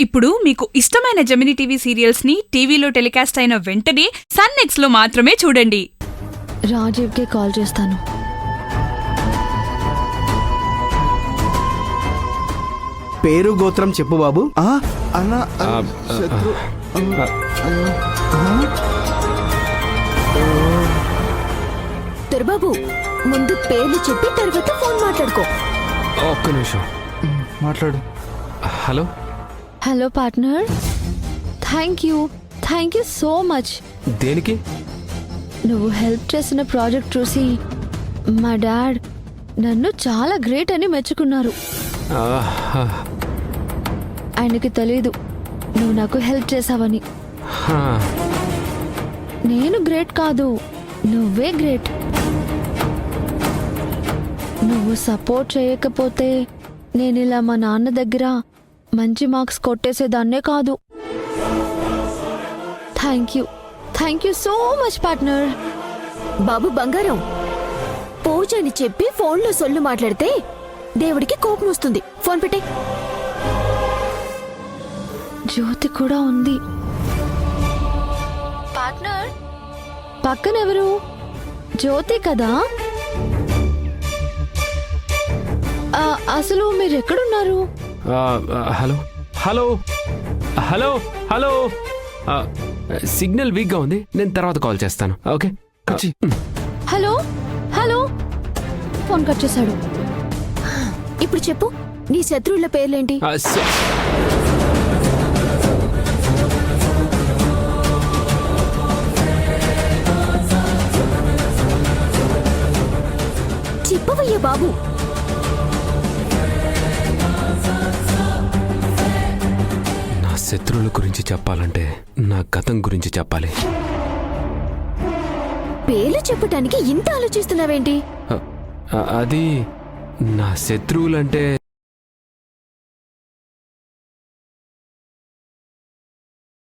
ఇప్పుడు మీకు ఇష్టమైన జెమినీ టీవీ సీరియల్స్ ని టీవీలో టెలికాస్ట్ అయిన వెంటనే సన్ నెక్స్ట్ లో మాత్రమే చూడండి. రాజీవ్కే కాల్ చేస్తాను. పేరు గోత్రం చెప్పు బాబు. అన్నా శత్రు దొరబాబు, ముందు పేర్లు చెప్పి తర్వాత ఫోన్ మాట్లాడుకో. ఒక్క నిమిషం మాట్లాడు. Hello hello partner, thank you so much. దేనికి? నువ్వు హెల్ప్ చేసిన ప్రాజెక్ట్ చూసి మా డాడ్ నన్ను చాలా గ్రేట్ అని మెచ్చుకున్నారు. ఆహా, ఆయనకి తెలీదు నువ్వు నాకు హెల్ప్ చేసావని. హా. నేను గ్రేట్ కాదు, నువ్వే గ్రేట్. నువ్వు సపోర్ట్ చేయకపోతే నేను ఇలా మా నాన్న దగ్గర మంచి మార్క్స్ కొట్టేసేదాన్నే కాదు. Thank you so much partner. బాబు బంగారం, పూజ అని చెప్పి ఫోన్లో సొల్లు మాట్లాడితే దేవుడికి కోపం వస్తుంది. ఫోన్ పెట్టే. జ్యోతి కూడా ఉంది. పార్ట్నర్, పక్కనెవరు? జ్యోతి కదా? అసలు మీరెక్కడున్నారు? Hello hello hello hello signal వీక్గా ఉంది, నేను తర్వాత కాల్ చేస్తాను. Okay. Hello hello, phone cut చేశాడు. ఇప్పుడు చెప్పు, నీ శత్రువుల పేర్లేంటి? చెప్పవయ్యా బాబు. నా శత్రువుల గురించి చెప్పాలంటే నా గతం గురించి చెప్పాలి. పేర్లు చెప్పటానికి ఇంత ఆలోచిస్తున్నావేంటి? అది నా శత్రువులంటే